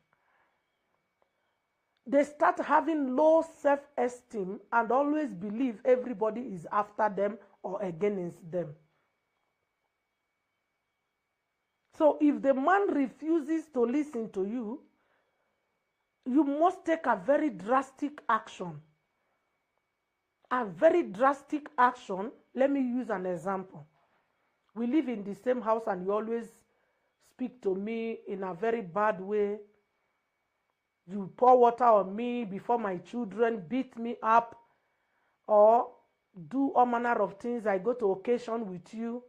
They start having low self-esteem and always believe everybody is after them or against them. So if the man refuses to listen to you, you must take a very drastic action. A very drastic action. Let me use an example. We live in the same house and you always speak to me in a very bad way. You pour water on me before my children, beat me up, or do all manner of things. I go to occasion with you.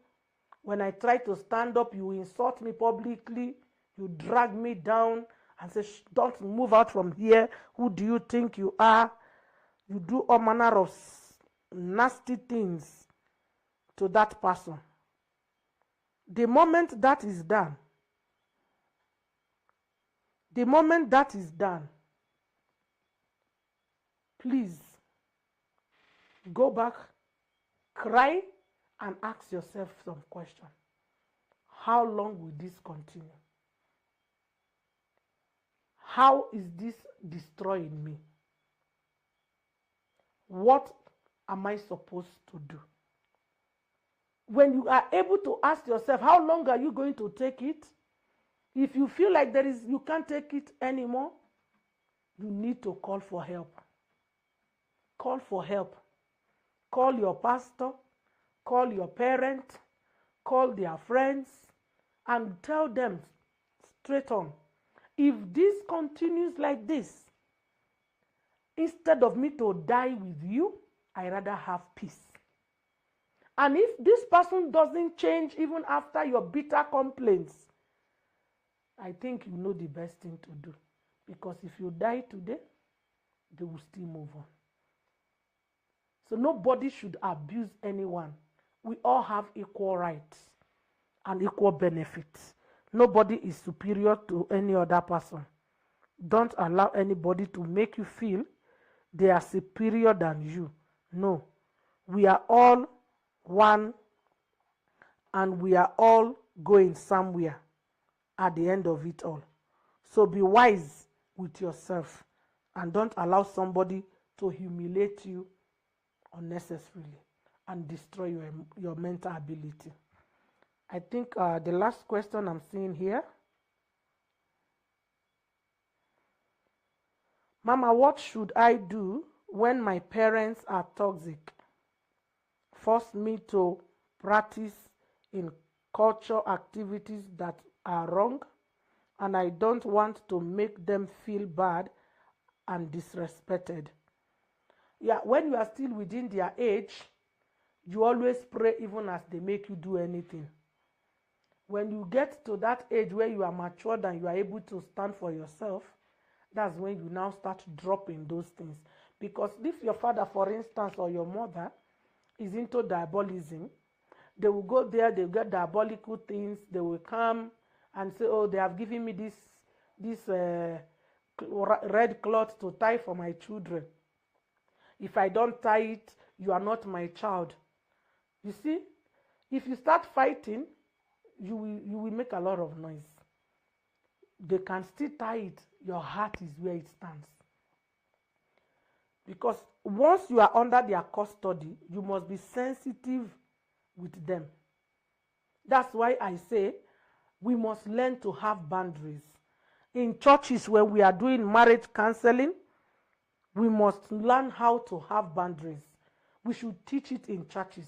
When I try to stand up, you insult me publicly. You drag me down and say, don't move out from here. Who do you think you are? You do all manner of nasty things to that person. The moment that is done, please go back, cry, and ask yourself some questions. How long will this continue? How is this destroying me? What am I supposed to do? When you are able to ask yourself, how long are you going to take it? If you feel like you can't take it anymore, you need to call for help. Call for help. Call your pastor, call your parent, call their friends, and tell them straight on, if this continues like this, instead of me to die with you, I rather have peace. And if this person doesn't change even after your bitter complaints, I think you know the best thing to do. Because if you die today, they will still move on. So nobody should abuse anyone. We all have equal rights and equal benefits. Nobody is superior to any other person. Don't allow anybody to make you feel they are superior than you. No. We are all one and we are all going somewhere at the end of it all. So be wise with yourself and don't allow somebody to humiliate you unnecessarily and destroy your mental ability. I think the last question I'm seeing here. Mama, what should I do when my parents are toxic? Force me to practice in cultural activities that are wrong and I don't want to make them feel bad and disrespected. Yeah, when you are still within their age, you always pray even as they make you do anything. When you get to that age where you are matured and you are able to stand for yourself, that's when you now start dropping those things. Because if your father, for instance, or your mother is into diabolism, they will go there, they'll get diabolical things, they will come and say, oh, they have given me this red cloth to tie for my children. If I don't tie it, you are not my child. You see, if you start fighting, you will make a lot of noise. They can still tie it. Your heart is where it stands. Because once you are under their custody, you must be sensitive with them. That's why I say we must learn to have boundaries. In churches, when we are doing marriage counseling, we must learn how to have boundaries. We should teach it in churches.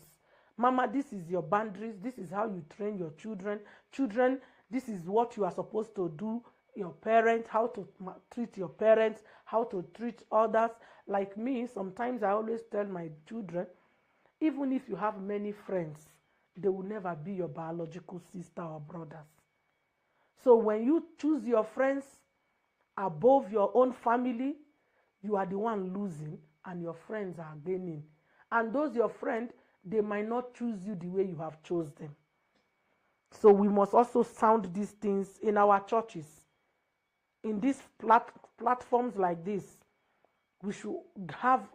Mama, this is your boundaries. This is how you train your children. Children, this is what you are supposed to do. Your parents, how to treat your parents, how to treat others. Like me, sometimes I always tell my children, even if you have many friends, they will never be your biological sister or brothers. So when you choose your friends above your own family, you are the one losing and your friends are gaining. And those your friends, they might not choose you the way you have chosen them. So we must also sound these things in our churches. In these platforms like this, we should have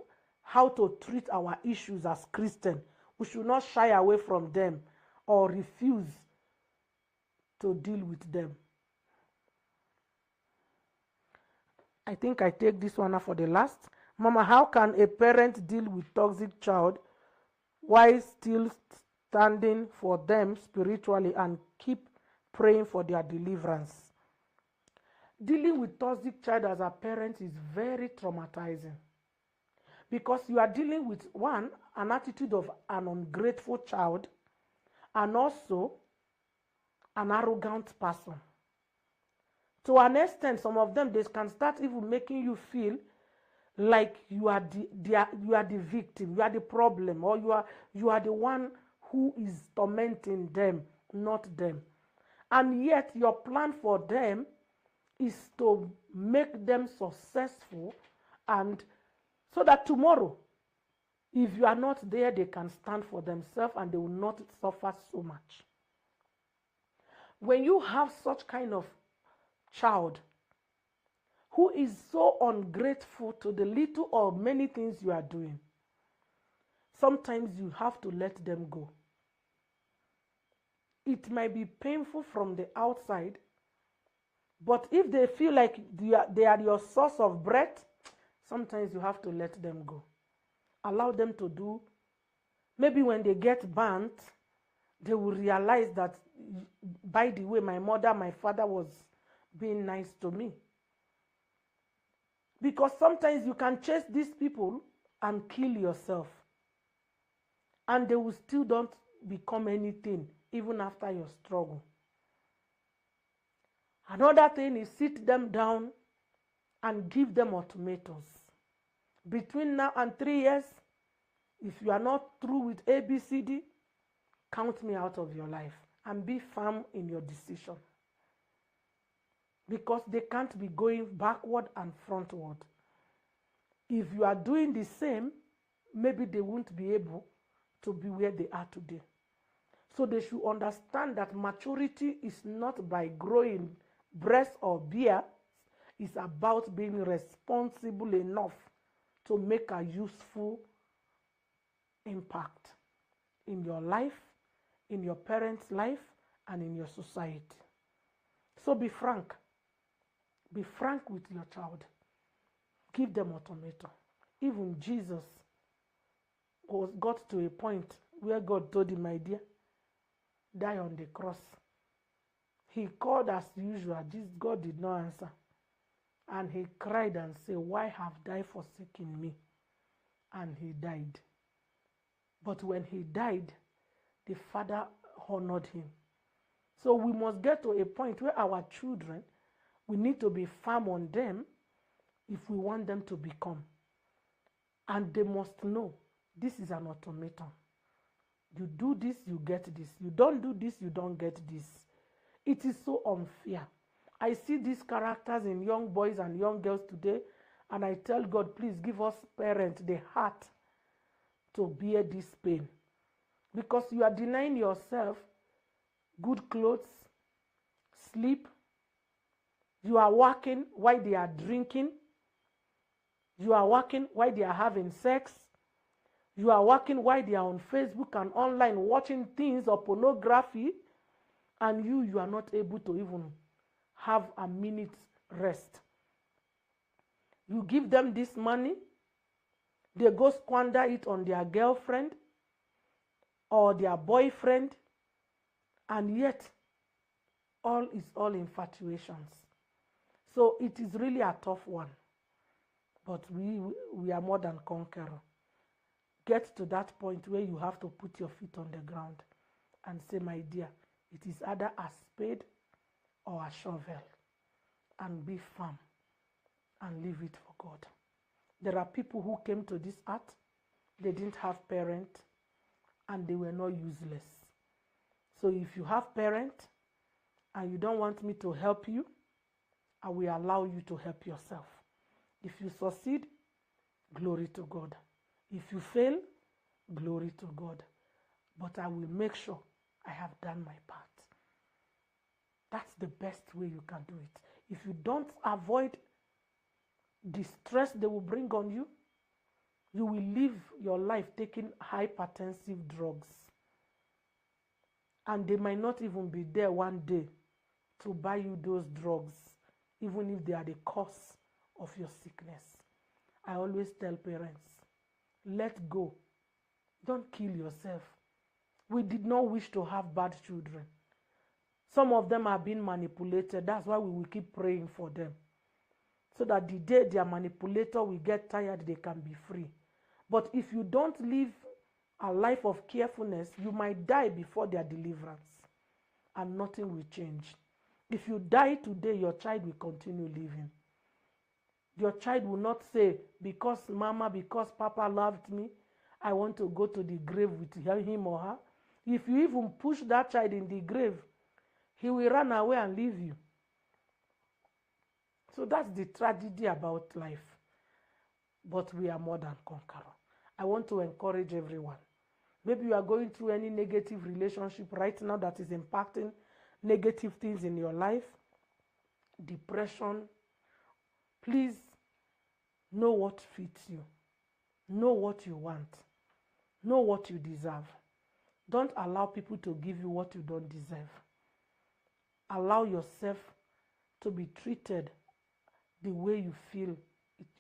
how to treat our issues as Christians. We should not shy away from them or refuse to deal with them. I think I take this one for the last. Mama, how can a parent deal with toxic child while still standing for them spiritually and keep praying for their deliverance? Dealing with toxic child as a parent is very traumatizing, because you are dealing with, one, an attitude of an ungrateful child, and also an arrogant person. To an extent, some of them, they can start even making you feel like you are the victim, you are the problem, or you are the one who is tormenting them, not them. And yet your plan for them is to make them successful, and so that tomorrow, if you are not there, they can stand for themselves and they will not suffer so much. When you have such kind of child who is so ungrateful to the little or many things you are doing, sometimes you have to let them go. It might be painful from the outside, but if they feel like they are your source of breath, sometimes you have to let them go. Allow them to do. Maybe when they get burnt, they will realize that, by the way, my mother, my father was being nice to me. Because sometimes you can chase these people and kill yourself, and they will still don't become anything even after your struggle. Another thing is, sit them down and give them ultimatums. Between now and 3 years, if you are not through with ABCD, count me out of your life, and be firm in your decision. Because they can't be going backward and frontward. If you are doing the same, maybe they won't be able to be where they are today. So they should understand that maturity is not by growing breasts or beards. It's about being responsible enough to make a useful impact in your life, in your parents' life, and in your society. So be frank. Be frank with your child. Give them ultimatum. Even Jesus got to a point where God told him, my dear, die on the cross. He called as usual. God did not answer. And he cried and said, why have thou forsaken me? And he died. But when he died, the Father honored him. So we must get to a point where our children We need to be firm on them if we want them to become. And they must know this is an automaton. You do this, you get this. You don't do this, you don't get this. It is so unfair. I see these characters in young boys and young girls today, and I tell God, please give us parents the heart to bear this pain. Because you are denying yourself good clothes, sleep. You are working while they are drinking. You are working while they are having sex. You are working while they are on Facebook and online watching things or pornography. And you are not able to even have a minute's rest. You give them this money, they go squander it on their girlfriend or their boyfriend, and yet all is all infatuations. So it is really a tough one, but we are more than conqueror. Get to that point where you have to put your feet on the ground and say, my dear, it is either a spade or a shovel, and be firm and leave it for God. There are people who came to this earth, they didn't have parents, and they were not useless. So if you have parents and you don't want me to help you, I will allow you to help yourself. If you succeed, glory to God. If you fail, glory to God. But I will make sure I have done my part. That's the best way you can do it. If you don't avoid the stress they will bring on you, you will live your life taking hypertensive drugs. And they might not even be there one day to buy you those drugs, even if they are the cause of your sickness. I always tell parents, let go. Don't kill yourself. We did not wish to have bad children. Some of them are being manipulated. That's why we will keep praying for them. So that the day their manipulator will get tired, they can be free. But if you don't live a life of carefulness, you might die before their deliverance. And nothing will change. If you die today, your child will continue living. Your child will not say, because mama, because papa loved me, I want to go to the grave with him or her. If you even push that child in the grave, he will run away and leave you. So that's the tragedy about life. But we are more than conqueror. I want to encourage everyone. Maybe you are going through any negative relationship right now that is impacting negative things in your life, depression. Please know what fits you. Know what you want. Know what you deserve. Don't allow people to give you what you don't deserve. Allow yourself to be treated the way you feel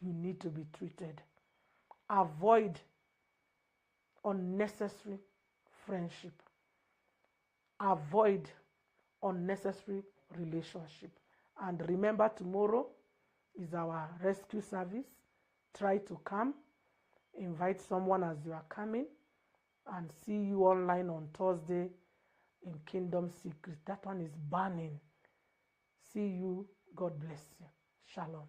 you need to be treated. Avoid unnecessary friendship. Avoid unnecessary relationship. And remember, tomorrow is our rescue service. Try to come. Invite someone as you are coming. And see you online on Thursday in Kingdom Secret. That one is burning. See you. God bless you. Shalom.